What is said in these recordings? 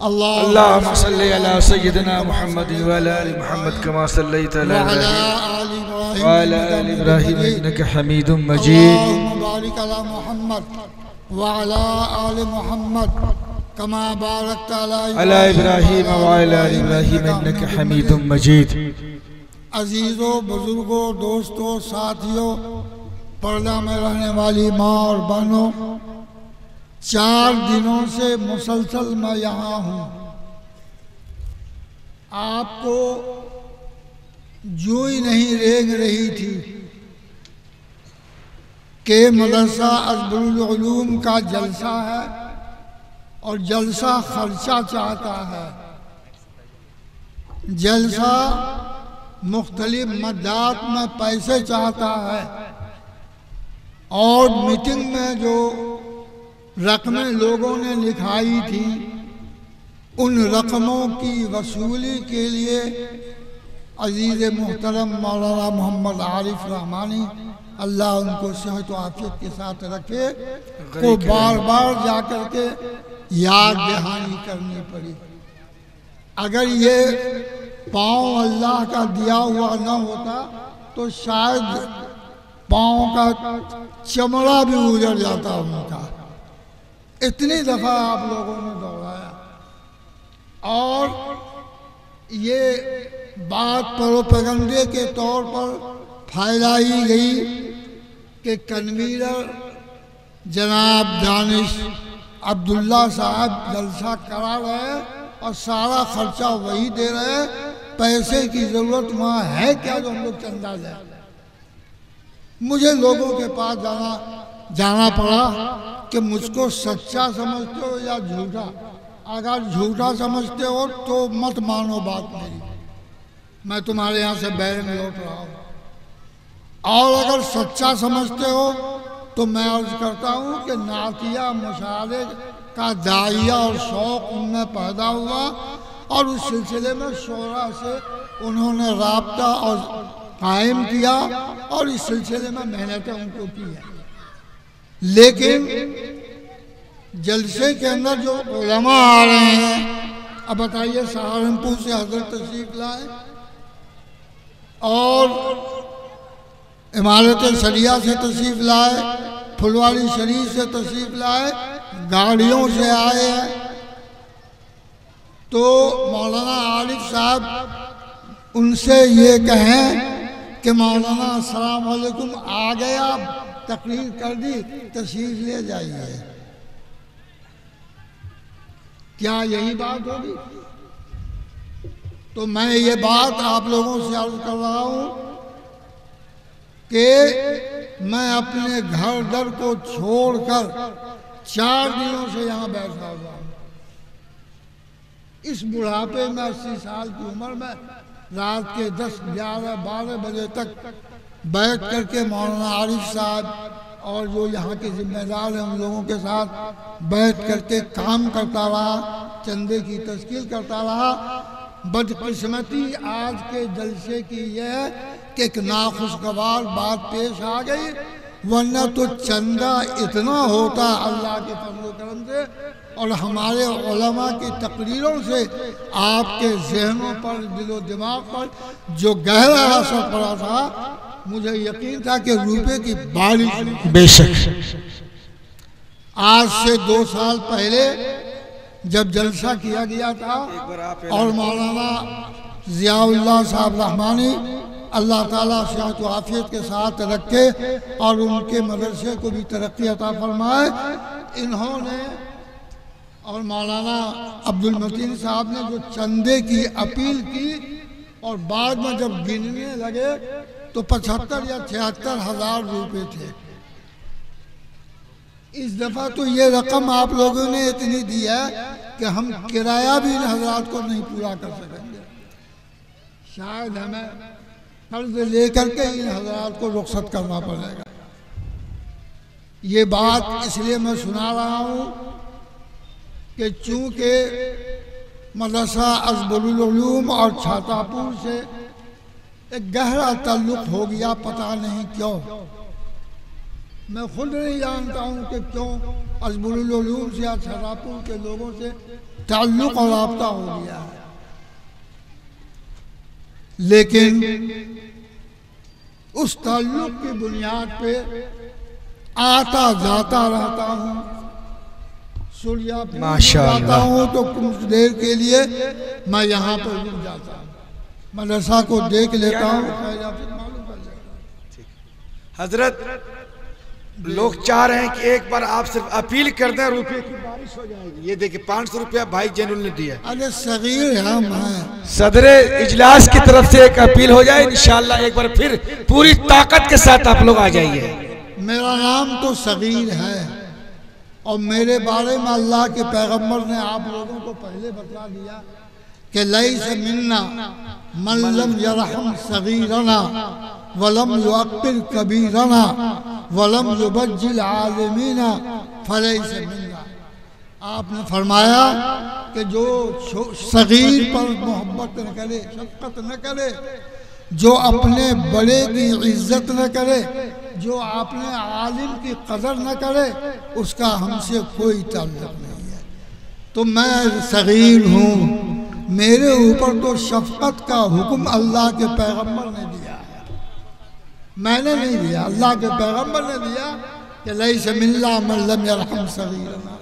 अल्लाहुम्मा सल्लि अला सय्यिदिना मुहम्मद व अला आलि मुहम्मद कमा सल्लैता अला इब्राहीम व अला आलि इब्राहीम इन्नका हमीदुम मजीद। अल्लाहुम्मा बारिक अला मुहम्मद व अला आलि मुहम्मद कमा बारकता अला इब्राहीम व अला आलि इब्राहीम इन्नका हमीदुम मजीद। अजीज़ों, बुजुर्गों, दोस्तों, साथियों, पर्दा में रहने वाली माँ और बहनों, 4 दिनों से मुसलसल मैं यहाँ हूँ। आपको जो ही नहीं रेंग रही थी कि मदरसा अज़बरुल उलूम का जलसा है और जलसा खर्चा चाहता है। जलसा मुख्तलिफ मद्दात में पैसे चाहता है और मीटिंग में जो रकमें लोगों ने लिखाई थी उन रकमों की वसूली के लिए अजीज़ मुहतरम मौलाना मोहम्मद आरिफ रहमानी, अल्लाह उनको सेहत व आफियत के साथ रखे, को बार बार जा कर के याद दहानी करनी पड़ी। अगर ये पाँव अल्लाह का दिया हुआ न होता तो शायद पाँव का चमड़ा भी उजड़ जाता उनका। इतनी दफ़ा आप लोगों ने दौड़ाया और ये बात प्रोपेगेंडे के तौर पर फैलाई गई कि कन्वीनर जनाब दानिश अब्दुल्ला साहब जलसा करा रहे और सारा खर्चा वही दे रहे, पैसे की ज़रूरत वहाँ है क्या जो हम लोग चंदा दें। मुझे लोगों के पास जाना पड़ा कि मुझको सच्चा समझते हो या झूठा। अगर झूठा समझते हो तो मत मानो बात मेरी, मैं तुम्हारे यहाँ से बैर में लौट रहा हूँ। और अगर सच्चा समझते हो तो मैं अर्ज करता हूँ कि नातिया मुशारे का दाइया और शौक़ उनमें पैदा हुआ और उस सिलसिले में शोरा से उन्होंने राब्ता और कायम किया और इस सिलसिले में मेहनतें उनको की है। लेकिन जलसे के अंदर जो उलमा आ रहे हैं, अब बताइए, सहारनपुर से हजरत तशरीफ लाए और इमारत सरिया से तशरीफ लाए, फुलवारी शरीफ से तशरीफ लाए, गाड़ियों से आए हैं। तो मौलाना आरिफ साहब उनसे ये कहें कि मौलाना अस्सलाम वालेकुम, आ गया, तकरीर कर दी, तशरीफ ले जाइए। क्या यही बात होगी? तो मैं ये बात आप लोगों से अर्ज कर रहा हूं कि मैं अपने घर दर को छोड़कर 4 दिनों से यहां बैठा हुआ हूं। इस बुढ़ापे में 80 साल की उम्र में रात के 10, 11, 12 बजे तक बैठ करके मौलाना आरिफ साहब और जो यहाँ के जिम्मेदार हैं उन लोगों के साथ बैठ करके काम करता रहा, चंदे की तश्कील करता रहा। बदकिस्मती आज के जलसे की यह है कि एक नाखुशगवार बात पेश आ गई, वरना तो चंदा इतना होता अल्लाह के फजल करम से और हमारे उलमा की तकरीरों से आपके जहनों पर, दिलो दिमाग पर जो गहरा असर पड़ा था, मुझे यकीन था कि रुपए की बारिश। बेशक आज से 2 साल पहले जब जलसा किया गया था और मौलाना ज़ियाउल्लाह साहब रहमानी, अल्लाह ताला सेहत व आफियत के साथ रखे और उनके मदरसे को भी तरक्की अता फरमाए, इन्होंने और मौलाना अब्दुल मतीन साहब ने जो चंदे की अपील की और बाद में जब गिनने लगे तो 75 या 76 हज़ार रुपये थे। इस दफ़ा तो ये रकम आप लोगों ने इतनी दी है कि हम किराया भी इन हजरात को नहीं पूरा कर सकेंगे। शायद हमें कर्ज लेकर के इन हजरात को रुखसत करना पड़ेगा। ये बात इसलिए मैं सुना रहा हूँ कि चूँकि मदरसा अज़बरुल उलूम और छातापुर से एक गहरा ताल्लुक़ हो गया, पता नहीं क्यों। मैं खुद नहीं जानता हूँ कि क्यों अजबुल उलूम से या छतरपुर के लोगों से ताल्लुक़ और राब्ता हो गया है, लेकिन उस ताल्लुक़ की बुनियाद पे आता जाता रहता हूँ। सूर्यापुर जाता हूँ तो कुछ देर के लिए मैं यहाँ पर रुक जाता हूँ, मदरसा को देख लेता हूँ। हजरत, लोग चाह रहे हैं कि एक बार आप सिर्फ अपील कर दें, रुपये की बारिश हो जाएगी। ये देखिए 500 रुपया भाई जैनुल ने दिया। अरे सगीर हम हैं, सदरे इजलास की तरफ से एक अपील हो जाए, इंशाअल्लाह एक बार फिर पूरी ताकत के साथ आप लोग आ जाइए। मेरा नाम तो सगीर है और मेरे बारे में अल्लाह के पैगंबर ने आप लोगों को पहले बता दिया कि लैसा मिन्ना मन लम यरहम सगीरना वलम युअक्किर कबीरना वलम युबज्जिल आलिमीना फलैसा मिन्ना। आपने फरमाया कि जो सगीर पर मोहब्बत न करे, शफ़क़त न करे, जो अपने बड़े की इज्जत न करे, जो अपने आलिम की कदर न करे, उसका हमसे कोई ताल्लुक़ नहीं है। तो मैं सगीर हूँ, मेरे ऊपर तो शफ़क़त का हुक्म अल्लाह के पैगंबर ने दिया है, मैंने नहीं दिया, अल्लाह के पैगंबर ने दिया कि लैसा मिन्ना मन लम यरहम सगीरना।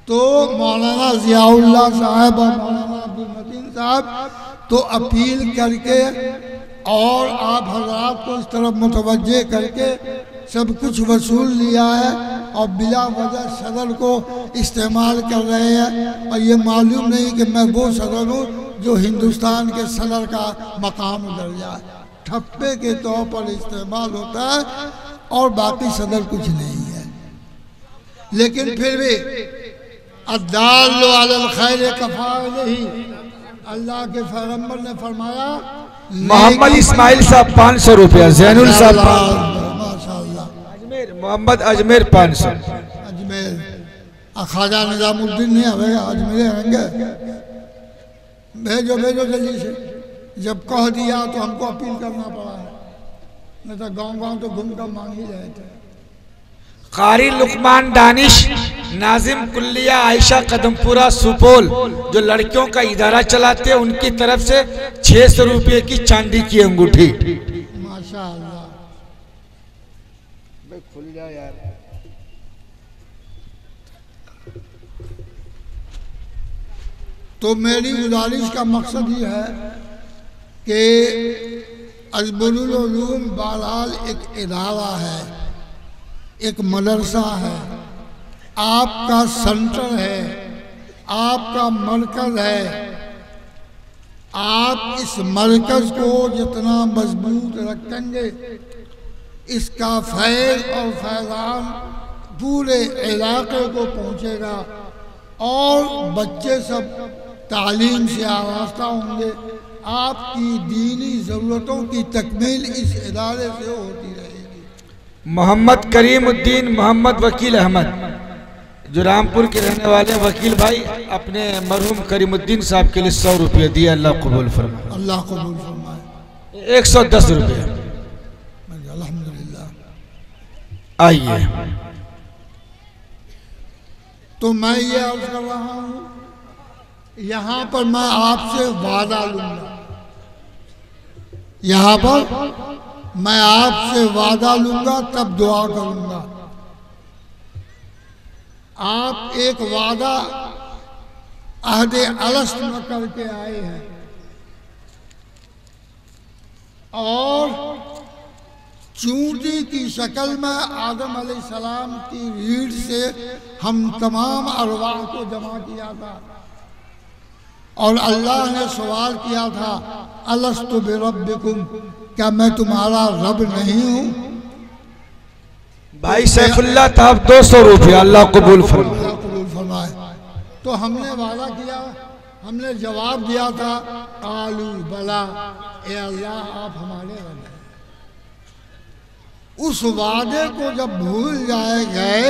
तो मौलाना ज़ियाउल्लाह साहब और मौलाना अब्दुल मतीन साहब तो अपील करके और आप हज़रात को इस तरफ मुतवज्जे करके सब कुछ वसूल लिया है और बिला वजह सदर को इस्तेमाल कर रहे हैं। और ये मालूम नहीं कि मैं वो सदर हूँ जो हिंदुस्तान के सदर का मकाम दर्जा है, ठप्पे के तौर पर इस्तेमाल होता है और बाकी सदर कुछ नहीं है। लेकिन फिर भी अद्दाल्लु अलल खैर कफ़ाइलिही, अल्लाह के पैगंबर ने फरमाया। मोहम्मद इस्माइल साहब 500 रुपया, जैनुल साहब माशाअल्लाह, अजमेर मोहम्मद अजमेर 500, अजमेर ख्वाजा निजामुद्दीन नहीं आवेगा, अजमेर आएंगे। भेजो भेजो जल्दी से, जब कह दिया तो हमको अपील करना पड़ा है, नहीं तो गांव गांव तो घूम कर मांग ही रहे थे। कारी लुकमान दानिश नाजिम कुल्लिया आयशा कदमपुरा सुपौल, जो लड़कियों का इदारा चलाते हैं, उनकी तरफ से 600 रुपये की चांदी की अंगूठी। माशाअल्लाह, खुल जा यार। तो मेरी गुजारिश का मकसद ये है कि अजबुल उलूम बहरहाल एक इदारा है, एक मदरसा है, आपका सेंटर है, आपका मरकज़ है। आप इस मरकज़ को जितना मजबूत रखेंगे, इसका फैज़ और फैज़ान पूरे इलाके को पहुँचेगा और बच्चे सब तालीम से आरास्ता होंगे। आपकी दीनी ज़रूरतों की तकमील इस इदारे से होती रहेगी। मोहम्मद करीमुद्दीन मोहम्मद वकील अहमद, जो रामपुर के रहने वाले वकील भाई, अपने मरहूम करीमुद्दीन साहब के लिए 100 रुपये दिए। अल्लाह कबूल फरमाए, अल्लाह कबूल फरमाए। 110 रुपये। अल्हम्दुलिल्लाह। आइए, तो मैं ये अर्ज कर रहा हूँ, यहाँ पर मैं आपसे वादा लूँगा, यहाँ पर मैं आपसे वादा लूँगा, तब दुआ करूँगा। आप एक वादा अहदे अलस्त में करके आए हैं और चूंटी की शक्ल में आदम अलैहिस्सलाम की रीढ़ से हम तमाम अरवाह को जमा किया था और अल्लाह ने सवाल किया था, अलस्तु बिरब्बिकुम, क्या मैं तुम्हारा रब नहीं हूँ? भाई सैफुल्लाह साहब 200 रुपया। अल्लाह कबूल फरमाए। तो हमने वादा किया, हमने जवाब दिया था, कालू बला, ए अल्लाह आप हमारे रब हैं। उस वादे को जब भूल जाए गए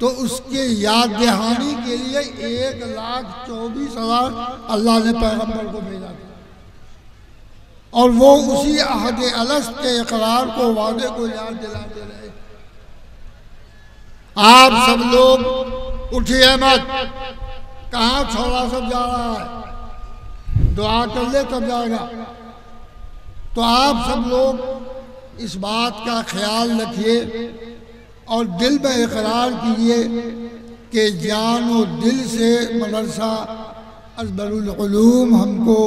तो उसके याद दहानी के लिए 1,24,000 अल्लाह ने पैगंबर को भेजा था और वो उसी अहद अलस्त के इकरार को, वादे को याद दिलाते रहे आप सब लोग उठिए मत। कहाँ छोरा सब जा रहा है? दुआ कर ले तब जाएगा। तो आप सब लोग इस बात का ख्याल रखिए और दिल में इकरार कीजिए कि जान और दिल से मदरसा अज़बरुल उलूम हमको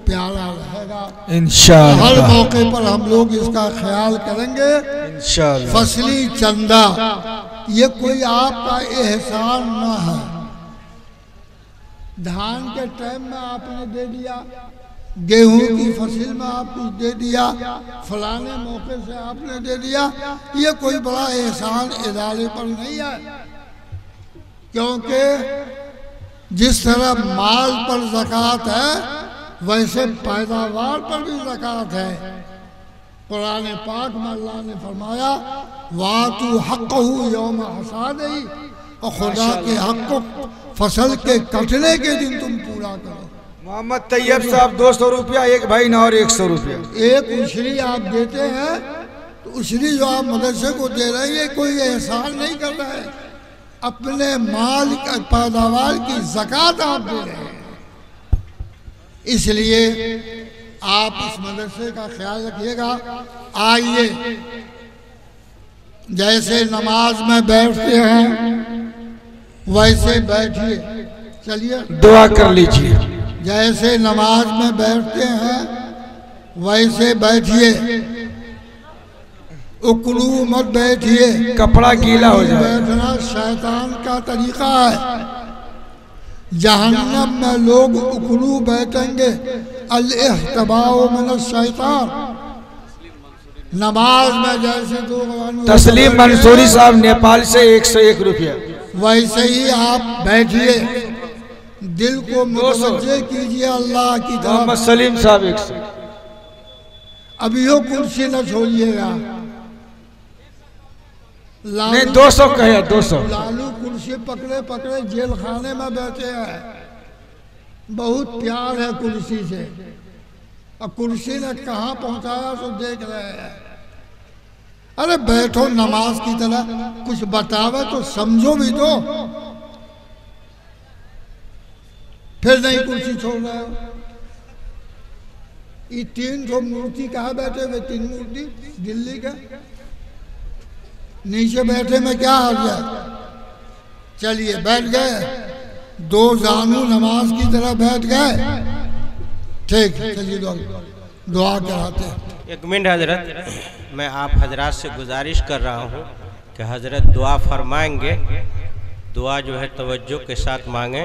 प्यारा रहेगा इंशाअल्लाह। हर मौके पर हम लोग इसका ख्याल करेंगे इंशाअल्लाह। फसली चंदा ये कोई आपका एहसान न है। धान के टाइम में आपने दे दिया, गेहूं की फसल में आप कुछ दे दिया, फलाने मौके से आपने दे दिया, ये कोई बड़ा एहसान इदारे पर नहीं है। क्योंकि जिस तरह माल पर ज़कात है वैसे पैदावार पर भी ज़कात है। कुरान पाक में अल्लाह ने फरमाया वातु हक़्क़हु यौम हसादिही, और खुदा के हक़ को फसल के कटने के दिन तुम पूरा करो। मोहम्मद तैयब साहब 200 रुपया, एक भाई ना और 100 रुपया। एक उशरी आप देते हैं तो उशरी जो आप मदरसे को दे रहे हैं कोई एहसान नहीं कर रहे हैं, अपने माल की पैदावार की ज़कात आप दे रहे हैं। इसलिए आप इस मदरसे का ख्याल रखिएगा। आइए, जैसे नमाज में बैठते हैं वैसे बैठिए। चलिए दुआ कर लीजिए। जैसे नमाज में बैठते हैं वैसे बैठिए, उकड़ू मत बैठिए, कपड़ा गीला हो जाए। बैठना शैतान का तरीका है। जहन्नम में लोग उकड़ू बैठेंगे, अल-इहतबाउ मिन शैतान। नमाज में जैसे दो तस्लीम मंसूरी साहब नेपाल से 101 रुपया। वैसे ही आप बैठिए, दिल को मुतवज्जे कीजिए अल्लाह की तरफ। मोहम्मद सलीम साहब 100। अभी यो कुर्सी न छोड़िएगा। नहीं 200 कहे 200। लालू कुर्सी पकड़े पकड़े जेल खाने में बैठे हैं। बहुत प्यार है कुर्सी से, और कुर्सी ने कहाँ पहुंचाया तो देख रहे हैं। अरे बैठो नमाज की तरह, कुछ बतावे तो समझो भी तो, फिर नहीं कुर्सी छोड़ रहे हो। ये 300 मूर्ति कहाँ बैठे हुए? 3 मूर्ति दिल्ली के नीचे बैठे में क्या हर्ज है? चलिए बैठ गए, 2 जानू नमाज की तरह बैठ गए। ठीक है, चलिए दुआ कराते हैं। 1 मिनट हजरत, मैं आप हजरात से गुजारिश कर रहा हूँ कि हजरत दुआ फरमाएंगे। दुआ जो है तवज्जो के साथ मांगे,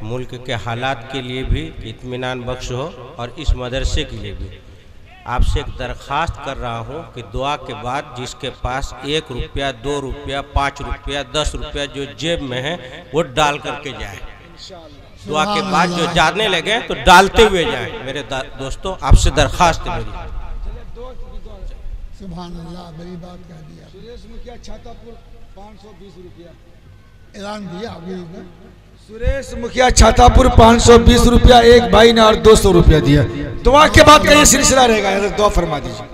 मुल्क के हालात के लिए भी इत्मीनान बख्श हो और इस मदरसे के लिए भी। आपसे एक दरख्वास्त कर रहा हूँ कि दुआ के बाद जिसके पास 1 रुपया, 2 रुपया, 5 रुपया, 10 रुपया जो जेब में है वो डाल करके जाए। दुआ के बाद जो जाने लगे तो डालते हुए जाए। मेरे दोस्तों, आपसे दरख्वास्त है मेरी। सुभान अल्लाह, बड़ी बात कह दिया। सुरेश मुखिया छातापुर 520 रुपया ऐलान किया अभी। सुरेश मुखिया छातापुर 520 रुपया, एक भाई ने और 200 रुपया दिया। दुआ के बाद का ये सिलसिला रहेगा, दुआ फरमा दीजिए।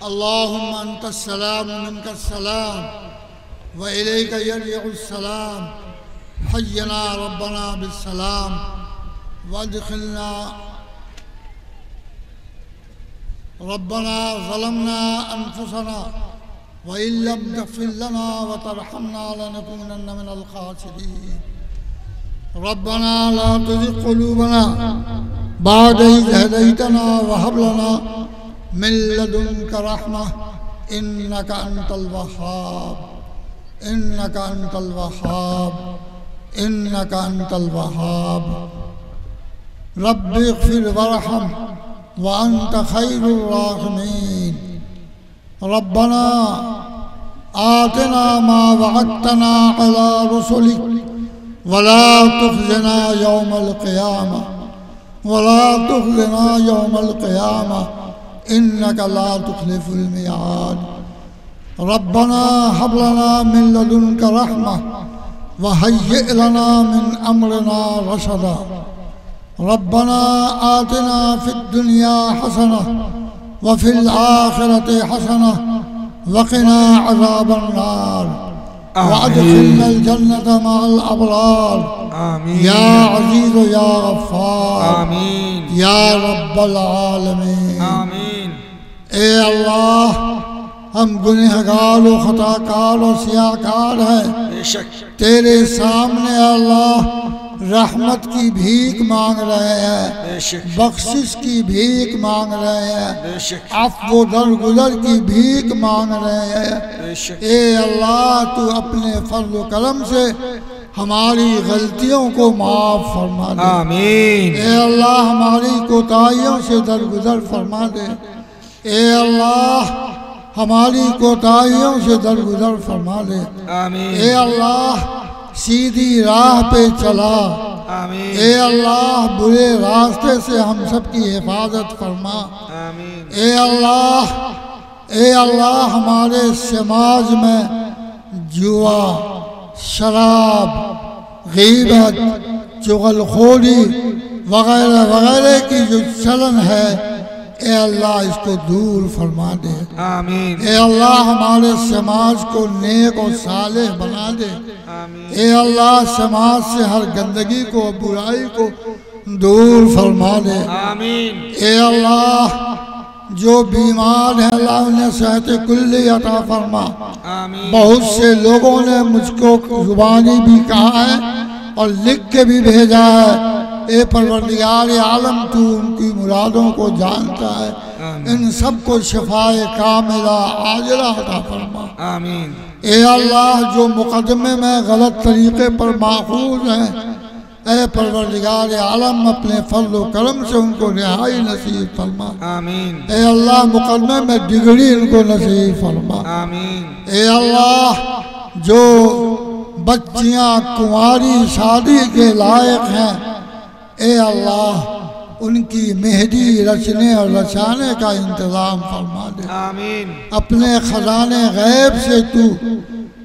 अल्लाहुम्मा अंतस्सलाम व मिनकस्सलाम व इलैका यरजिउस्सलाम, हय्यना रब्बना बिस्सलाम वअदखिलना रब्बना ज़लमना अनफुसना व इल्लम तग़फिर लना व तरहमना लनकूनन्न मिनल ख़ासिरीन। रब्बना ला तुज़िग़ क़ुलूबना बअद इज़ हदैतना व हब लना मिन लदुनका रहमह इन्नका अंतल वहाब, इन्नका अंतल वहाब, इन्नका अंतल वहाब। रब्बि इग़फिर वरहम व अंत खैरुर राहिमीन। रब्बना आतिना मा वअदतना अला रुसुलिक वला तुख़ज़िना यौमल क़ियामह, वला तुख़ज़िना यौमल क़ियामह इन्नका ला तुख़लिफ़ुल मिआद। रब्बना हब लना मिन लदुनका रहमह व हय्यि लना मिन अमरिना रशदा। रब्बना आतिना फ़िद दुनिया हसनह वफिल आखिरति हसना वक़िना अज़ाबन्नार वअदखिलनल जन्नत मअल अबरार आमीन या अज़ीज़ या गफ़्फ़ार आमीन या रब्बल आलमीन। आमीन। ए अल्लाह, हम गुनहगार और खताकार और सियाकार हैं। बेशक तेरे सामने अल्लाह रहमत की भीख मांग रहे हैं, बेशक बख्शिश की भीख मांग रहे हैं, बेशक अफ़्व दरगुज़र की भीख मांग रहे हैं। बेशक ए अल्लाह, तू अपने फज़ल करम से हमारी गलतियों को माफ़ फरमा दे। आमीन। ए अल्लाह, हमारी कोताहियों से दरगुज़र फरमा दे। ए अल्लाह, हमारी कोताहियों से दरगुज़र फरमा दे। आमीन। ए अल्लाह, सीधी राह पे चला। आमीन। ए अल्लाह, बुरे रास्ते से हम सब की हिफाजत फरमा। आमीन। ए अल्लाह, ए अल्लाह, हमारे समाज में जुआ, शराब, गीबत, चुगलखोरी वगैरह वगैरह की जो चलन है, ए अल्लाह इसको दूर फरमा दे। आमीन। ए अल्लाह, हमारे समाज को नेक और सालेह बना दे। आमीन। ए अल्लाह, समाज से हर गंदगी को, बुराई को दूर फरमा दे। आमीन। ए अल्लाह, जो बीमार है अल्लाह उन्हें सेहत कुल्ली अता फरमा। आमीन। बहुत से लोगों ने मुझको जुबानी भी कहा है और लिख के भी भेजा है। ए परवरदिगार आलम, तू उनकी मुरादों को जानता है। इन सब को शिफाए कामिला आजिला अता फरमा। आमीन। ए अल्लाह, जो मुकदमे में गलत तरीके पर माखूज हैं, ए परवरदिगार आलम, अपने फज़ल करम से उनको रिहाई नसीब फरमा। आमीन। ए अल्लाह, मुकदमे में डिग्री इनको नसीब फरमा। आमीन। ए अल्लाह, जो बच्चियां कुंवारी शादी के लायक हैं, ए अल्लाह, उनकी मेहंदी रचने और रचाने का इंतज़ाम फरमा दे। आमीन। अपने खजाने गैब से तू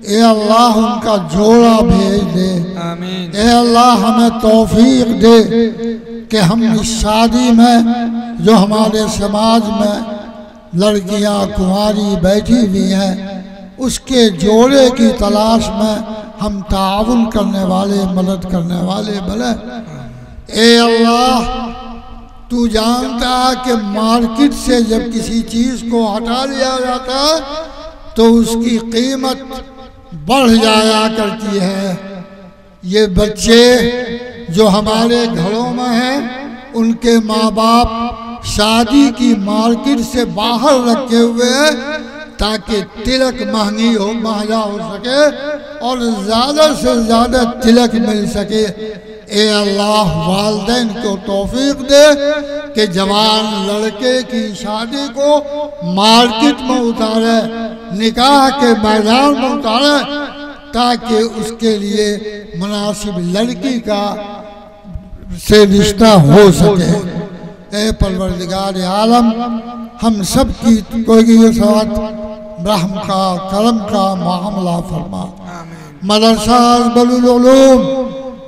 ए अल्लाह उनका जोड़ा भेज दे। आमीन। ए अल्लाह, हमें तौफीक दे कि हम इस शादी में जो हमारे समाज में लड़कियां कुंवारी बैठी हुई हैं, उसके जोड़े की तलाश में हम ताउन करने वाले, मदद करने वाले बने। ए अल्लाह, तू जानता है कि मार्केट से जब किसी चीज़ को हटा लिया जाता है तो उसकी कीमत बढ़ जाया करती है। ये बच्चे जो हमारे घरों में हैं, उनके माँ बाप शादी की मार्केट से बाहर रखे हुए हैं ताकि तिलक महंगा हो सके और ज़्यादा से ज़्यादा तिलक मिल सके। ए अल्लाह, वालिदैन को तौफीक दे कि जवान लड़के की शादी को मार्केट में उतारे, निकाह के मैदान में उतारे, ताकि उसके लिए मुनासिब लड़की का से रिश्ता हो सके। ए परवरदिगार आलम, हम सब की कोई साथ रहम का, करम का मामला फरमा। मदरसा अज़बरुल उलूम,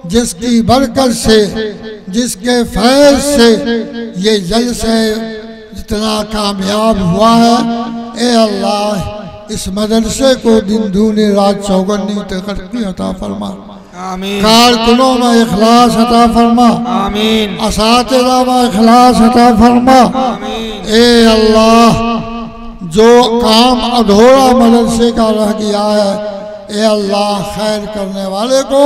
जिसकी बरकत से, जिसके फैज़ से ये जलसे इतना कामयाब हुआ है, ए अल्लाह, इस मदरसे को दिन दूनी रात चौगनी तरक्की अता फरमा। आमीन। कारकुनों में इखलास अता फरमा। आमीन। असातिज़ा में इखलास अता फरमा। आमीन। ए अल्लाह, जो काम अधूरा मदरसे का रह गया है, ए अल्लाह, खैर करने वाले को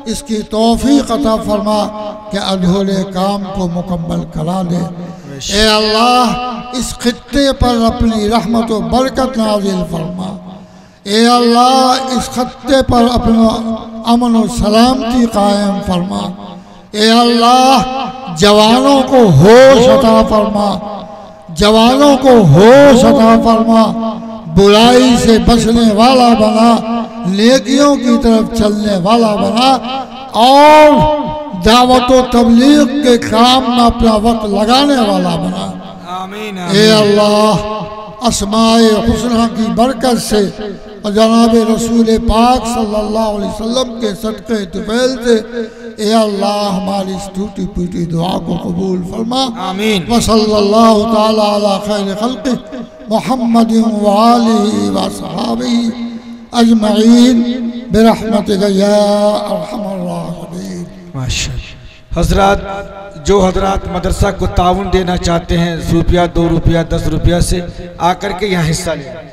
इसकी तौफीक अता फरमा कि अधूरे काम को मुकम्मल करा दे। ए अल्लाह, इस खित्ते पर अपनी रहमत व बरकत नाज़िल फरमा। ए अल्लाह, इस खित्ते पर अपना अमन व सलामती कायम फरमा। ए अल्लाह, जवानों को होश अता फरमा, जवानों को होश अता फरमा, बुराई से बचने वाला बना, नेकियों की तरफ चलने वाला बना और दावत व तबलीग के काम में अपना वक्त लगाने वाला बना। आमीन। ए अल्लाह, अस्माए हुस्ना की बरकत से और जनाब रसूल पाक सल्लल्लाहु अलैहि वसल्लम के सदक़े तुफ़ैल से ए अल्लाह हमारी इस टूटी फूटी दुआ को कबूल फरमा। आमीन। व सल्लल्लाहु ताला अला खैर खल्क़ि मुहम्मद व आलिहि व असहाबिहि अजमईन बिरहमतिका या अरहमर राहिमीन। माशाअल्लाह। हजरात, जो हजरात मदरसा को ताउन देना चाहते हैं, रुपया 2 रुपया 10 रुपया से आकर के यहाँ हिस्सा लें।